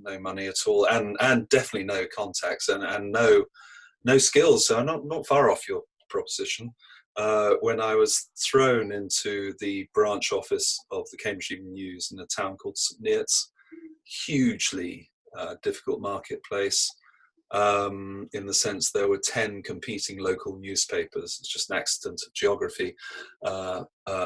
no money at all, and definitely no contacts and no skills. So I'm not far off your proposition. When I was thrown into the branch office of the Cambridge Evening News in a town called St Neots, hugely difficult marketplace, in the sense there were 10 competing local newspapers. It's just an accident of geography,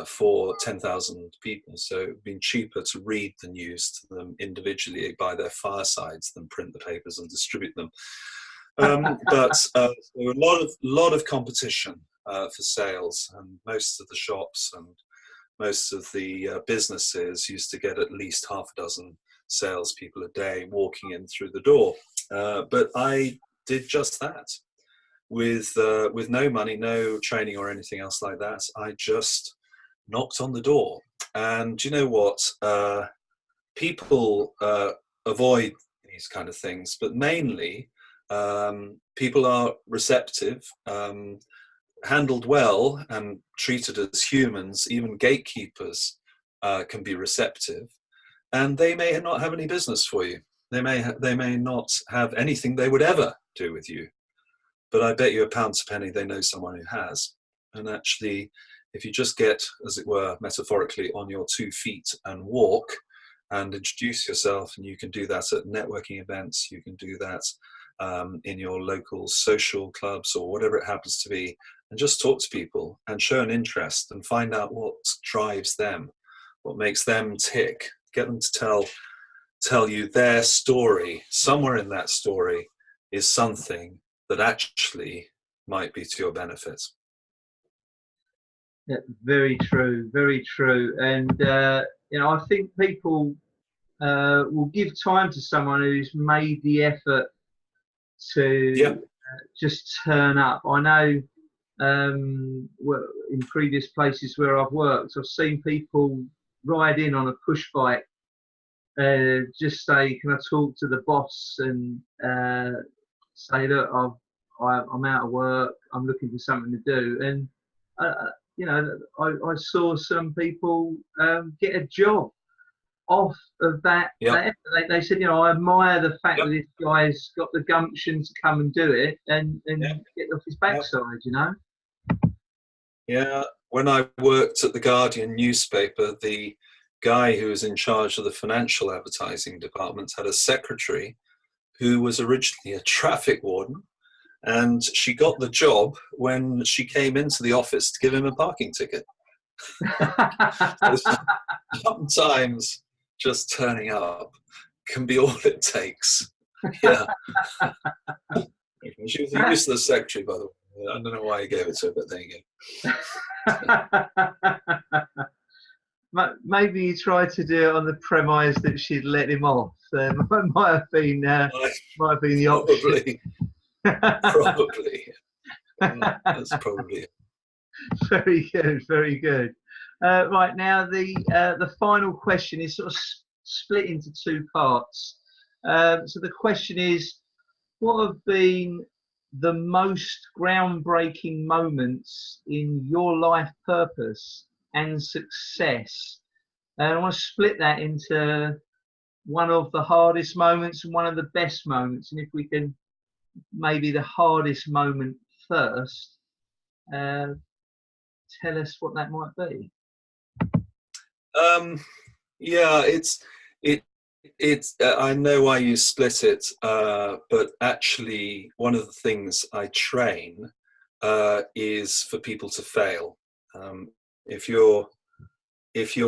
for 10,000 people. So it would have been cheaper to read the news to them individually by their firesides than print the papers and distribute them. But there were a lot of competition for sales, and most of the shops and most of the businesses used to get at least half a dozen salespeople a day walking in through the door. But I did just that with no money, no training or anything else like that. I just knocked on the door. And you know what? People avoid these kind of things, but mainly people are receptive, handled well and treated as humans. Even gatekeepers can be receptive, and they may not have any business for you. They may not have anything they would ever do with you, but I bet you a pound to penny they know someone who has. And actually, if you just get, as it were, metaphorically, on your 2 feet and walk and introduce yourself, and you can do that at networking events, you can do that in your local social clubs or whatever it happens to be, and just talk to people and show an interest and find out what drives them, what makes them tick, get them to tell you their story. Somewhere in that story is something that actually might be to your benefit. Yeah, very true, very true. And I think people will give time to someone who's made the effort Yeah. to just turn up. I know in previous places where I've worked, I've seen people ride in on a push bike, just say, "Can I talk to the boss?" and say, "Look, I'm out of work. I'm looking for something to do." And I saw some people get a job off of that. Yep. They said, I admire the fact Yep. that this guy's got the gumption to come and do it and Yep. get off his Yep. backside, Yeah. When I worked at the Guardian newspaper, the guy who was in charge of the financial advertising department had a secretary who was originally a traffic warden, and she got the job when she came into the office to give him a parking ticket. So sometimes just turning up can be all it takes. Yeah. She was a useless secretary, by the way. I don't know why he gave it to her, but there you go. Maybe he tried to do it on the premise that she'd let him off. Might have been the option. Probably. That's probably it. Very good, very good. Right, now the final question is sort of split into two parts. So the question is, what have been the most groundbreaking moments in your life purpose and success? And I want to split that into one of the hardest moments and one of the best moments. And if we can, maybe the hardest moment first, tell us what that might be. Yeah, it's I know why you split it, but actually one of the things I train is for people to fail. If you're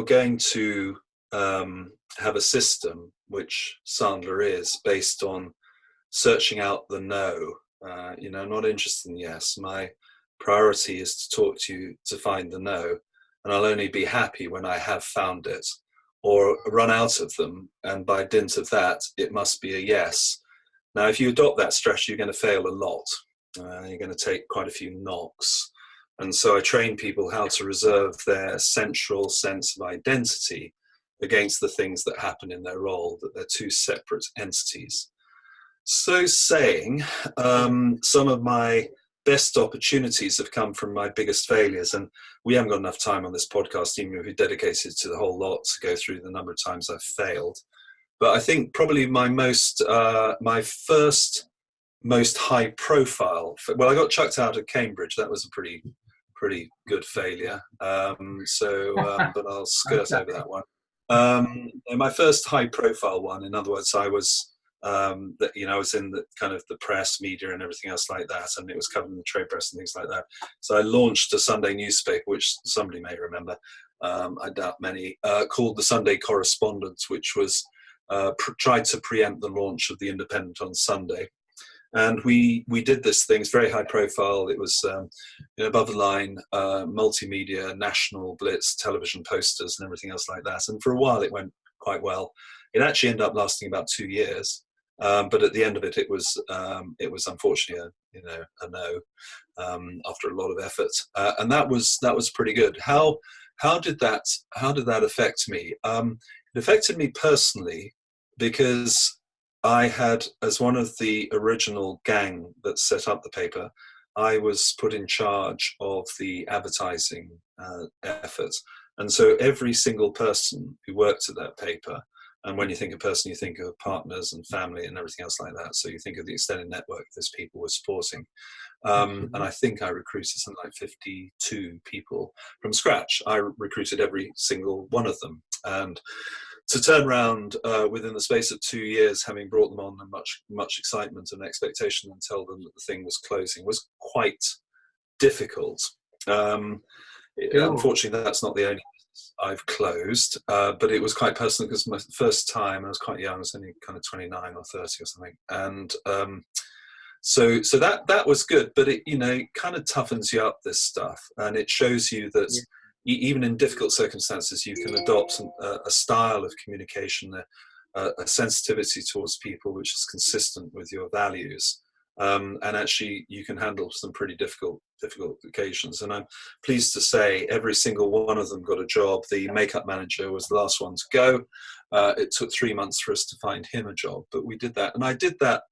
going to have a system, which Sandler is, based on searching out the no, not interested in yes. My priority is to talk to you to find the no, and I'll only be happy when I have found it or run out of them, and by dint of that, it must be a yes. Now, if you adopt that strategy, you're going to fail a lot. You're going to take quite a few knocks. And so I train people how to reserve their central sense of identity against the things that happen in their role, that they're two separate entities. So saying, some of my best opportunities have come from my biggest failures, and we haven't got enough time on this podcast, even if we dedicated to the whole lot, to go through the number of times I've failed. But I think probably my first most high profile, well, I got chucked out of Cambridge. That was a pretty good failure. But I'll skirt over that one. My first high profile one, in other words, I was I was in the kind of the press, media, and everything else like that, and it was covered in the trade press and things like that. So I launched a Sunday newspaper, which somebody may remember, I doubt many, called the Sunday Correspondent, which was tried to preempt the launch of the Independent on Sunday. And we did this thing. It's very high profile. It was above the line, multimedia, national blitz, television posters, and everything else like that. And for a while, it went quite well. It actually ended up lasting about 2 years. But at the end of it, it was unfortunately a no after a lot of effort, and that was pretty good. How did that affect me? It affected me personally because I had, as one of the original gang that set up the paper, I was put in charge of the advertising efforts, and so every single person who worked at that paper. And when you think of person, you think of partners and family and everything else like that. So you think of the extended network these people were supporting. And I think I recruited something like 52 people from scratch. I recruited every single one of them. And to turn around within the space of 2 years, having brought them on and much excitement and expectation, and tell them that the thing was closing was quite difficult. Unfortunately, that's not the only I've closed, but it was quite personal because my first time, I was quite young, I was only kind of 29 or 30 or something, and So that was good, but it, you know, it kind of toughens you up, this stuff, and it shows you that even in difficult circumstances, you can adopt a style of communication, a sensitivity towards people which is consistent with your values, and actually you can handle some pretty difficult occasions. And I'm pleased to say every single one of them got a job. The makeup manager was the last one to go. It took 3 months for us to find him a job, but we did that. And I did that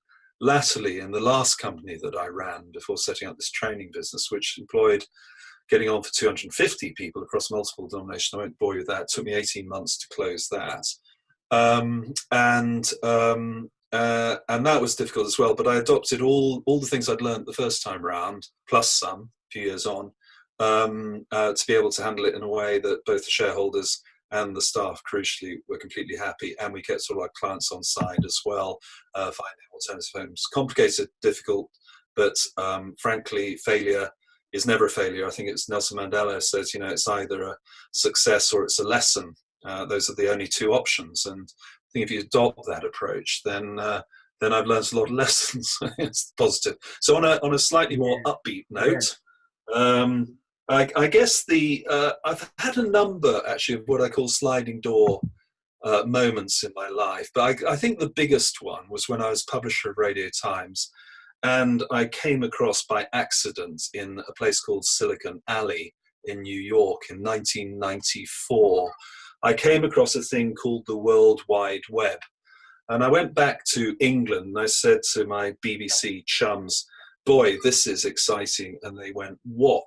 latterly in the last company that I ran before setting up this training business, which employed getting on for 250 people across multiple denominations. I won't bore you with that. It took me 18 months to close that. And that was difficult as well, but I adopted all the things I'd learned the first time around, plus some, a few years on, to be able to handle it in a way that both the shareholders and the staff, crucially, were completely happy, and we kept all our clients on side as well, finding alternative homes. Complicated, difficult, but frankly, failure is never a failure. I think it's Nelson Mandela says, you know, it's either a success or it's a lesson. Those are the only two options, and I think if you adopt that approach, then I've learned a lot of lessons. It's positive. So on a slightly more upbeat note, I guess I've had a number actually of what I call sliding door moments in my life, but I think the biggest one was when I was publisher of Radio Times, and I came across by accident in a place called Silicon Alley in New York in 1994. I came across a thing called the World Wide Web. And I went back to England and I said to my BBC chums, boy, this is exciting. And they went, what?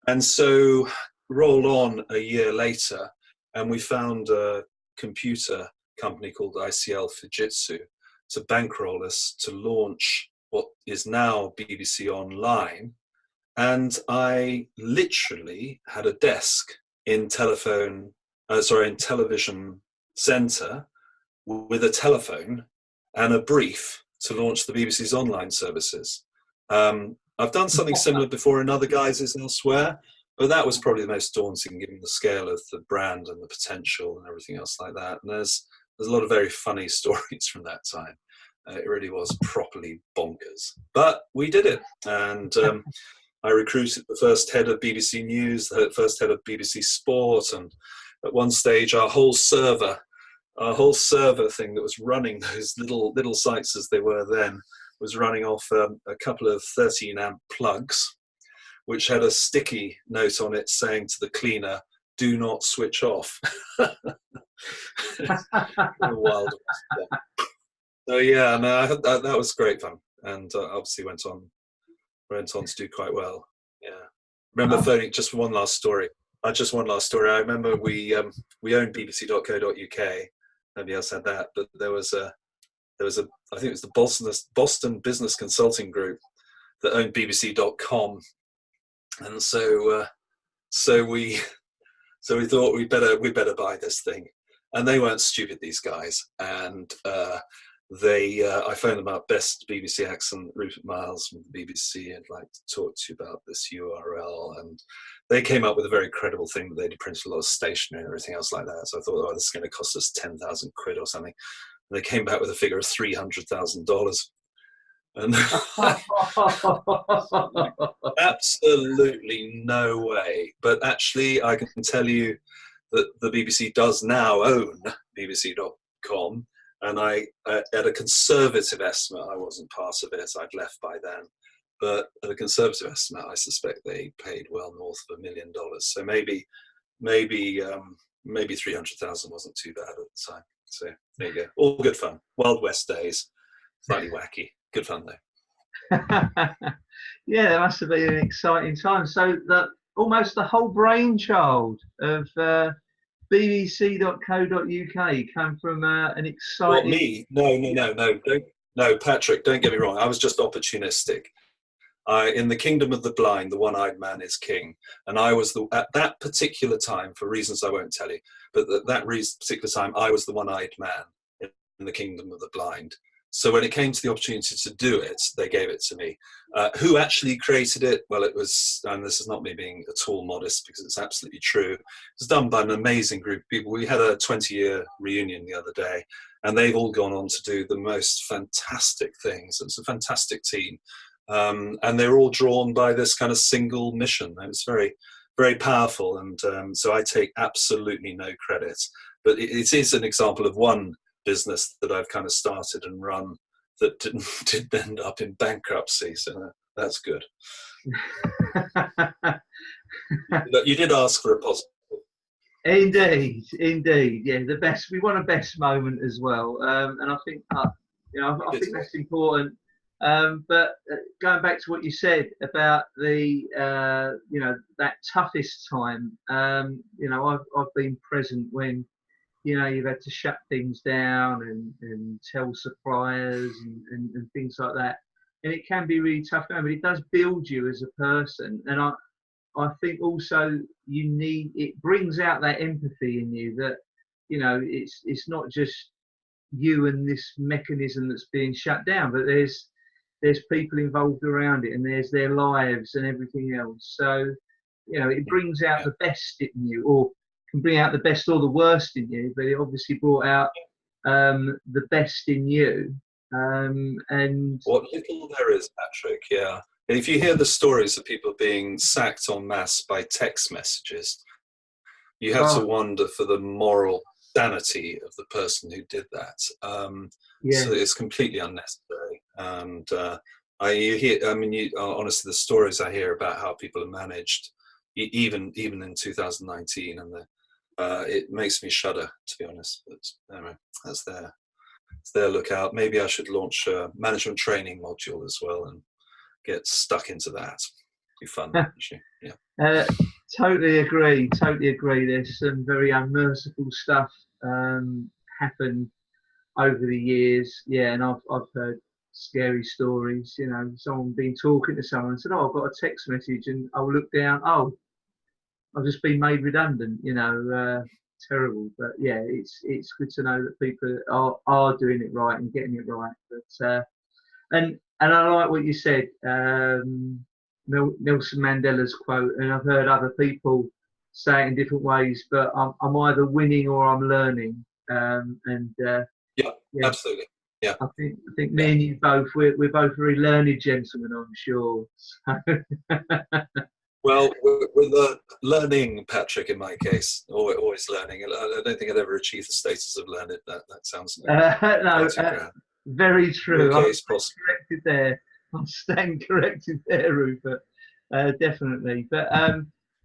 And so roll on a year later, and we found a computer company called ICL Fujitsu to bankroll us to launch what is now BBC Online. And I literally had a desk in television centre with a telephone and a brief to launch the BBC's online services. I've done something similar before in other guises elsewhere, but that was probably the most daunting given the scale of the brand and the potential and everything else like that. And there's a lot of very funny stories from that time. It really was properly bonkers, but we did it. And I recruited the first head of BBC News, the first head of BBC Sport, and at one stage our whole server thing that was running those little sites as they were then was running off a couple of 13 amp plugs, which had a sticky note on it saying to the cleaner, "Do not switch off." Wild. So yeah, no, that was great fun, and obviously went on to do quite well. Yeah, remember phoning, just one last story. I remember we owned bbc.co.uk. Nobody else had that, but there was a I think it was the Boston Business Consulting Group that owned bbc.com, and so we thought we better buy this thing, and they weren't stupid, these guys, and I phoned them up, best BBC accent, Rupert Miles from the BBC, I'd like to talk to you about this URL, and they came up with a very credible thing that they'd printed a lot of stationery and everything else like that. So I thought, oh, this is going to cost us 10,000 quid or something. And they came back with a figure of $300,000. And absolutely no way. But actually, I can tell you that the BBC does now own bbc.com. And I, at a conservative estimate, I wasn't part of it, I'd left by then. But at a conservative estimate, I suspect they paid well north of $1 million. So maybe 300,000 wasn't too bad at the time. So there you go. All good fun. Wild West days. Slightly wacky. Good fun though. Yeah, there must have been an exciting time. So that almost the whole brainchild of bbc.co.uk came from an exciting... What, me? No, Patrick, don't get me wrong. I was just opportunistic. In the kingdom of the blind, the one-eyed man is king. And I was at that particular time, for reasons I won't tell you, but at that particular time, I was the one-eyed man in the kingdom of the blind. So when it came to the opportunity to do it, they gave it to me. Who actually created it? Well, it was, and this is not me being at all modest because it's absolutely true, it was done by an amazing group of people. We had a 20-year reunion the other day, and they've all gone on to do the most fantastic things. It's a fantastic team. And they're all drawn by this kind of single mission. It was very, very powerful. And so I take absolutely no credit. But it is an example of one business that I've kind of started and run that didn't end up in bankruptcy. So that's good. But you did ask for a positive. Indeed, indeed. Yeah, the best. We want a best moment as well. And I think, I think that's important. But going back to what you said about the, that toughest time, I've been present when, you've had to shut things down and tell suppliers and things like that. And it can be really tough going, but it does build you as a person. And I think also it brings out that empathy in you that, it's not just you and this mechanism that's being shut down, but there's people involved around it, and there's their lives and everything else. So, it brings out the best in you, or can bring out the best or the worst in you, but it obviously brought out the best in you. And what little there is, Patrick, yeah. And if you hear the stories of people being sacked en masse by text messages, you have to wonder for the moral sanity of the person who did that. So it's completely unnecessary. And honestly, the stories I hear about how people are managed, even in 2019, and it makes me shudder, to be honest. But anyway, that's their lookout. Maybe I should launch a management training module as well and get stuck into that. Be fun, actually. Yeah. Totally agree. There's some very unmerciful stuff happened over the years. Yeah, and I've heard scary stories. Someone been talking to someone and said, "Oh, I've got a text message," and I'll look down. Oh, I've just been made redundant. Terrible. But yeah, it's good to know that people are doing it right and getting it right. But and I like what you said. Nelson Mandela's quote, and I've heard other people say it in different ways, but I'm either winning or I'm learning. Yeah, absolutely. Yeah, I think me and you both, we're both very learned gentlemen, I'm sure. Well, we're learning, Patrick, in my case, always learning. I don't think I'd ever achieve the status of learned. That sounds no, very true. I'm corrected there. I'll stand corrected there, Rupert. Definitely. But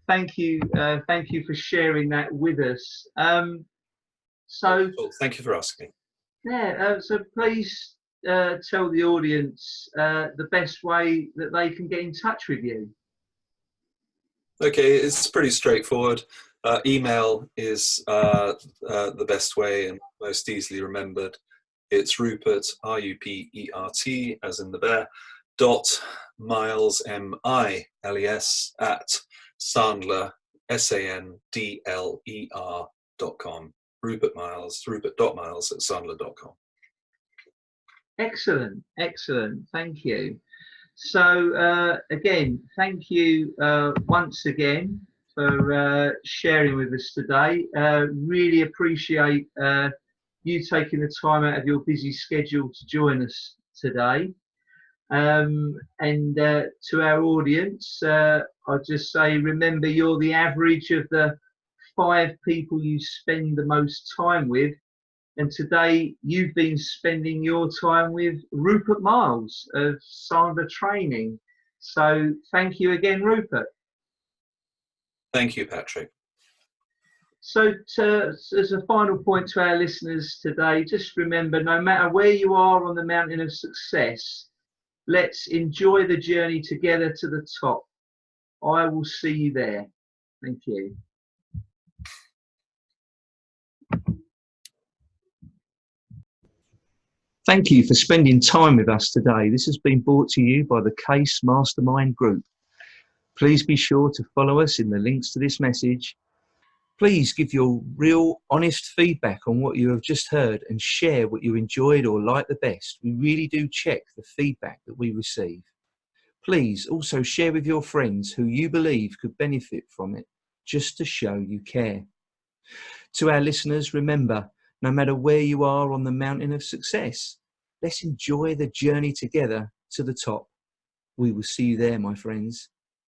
thank you for sharing that with us. So thank you for asking. Yeah. So please tell the audience the best way that they can get in touch with you. Okay, it's pretty straightforward. Email is the best way and most easily remembered. It's Rupert, Rupert, as in the bear, .miles, MILES, at Sandler, SANDLER.com. Rupert Miles, Rupert.miles at Sandler.com. Excellent. Thank you. So again, thank you once again for sharing with us today. Really appreciate you taking the time out of your busy schedule to join us today. And to our audience, I'll just say, remember, you're the average of the 5 people you spend the most time with. And today you've been spending your time with Rupert Miles of Saga Training. So thank you again, Rupert. Thank you, Patrick. So as a final point to our listeners today, just remember, no matter where you are on the mountain of success, let's enjoy the journey together to the top. I will see you there. Thank you. Thank you for spending time with us today. This has been brought to you by the Case Mastermind Group. Please be sure to follow us in the links to this message Please give your real, honest feedback on what you have just heard and share what you enjoyed or liked the best. We really do check the feedback that we receive. Please also share with your friends who you believe could benefit from it, just to show you care. To our listeners, remember, no matter where you are on the mountain of success, let's enjoy the journey together to the top. We will see you there, my friends.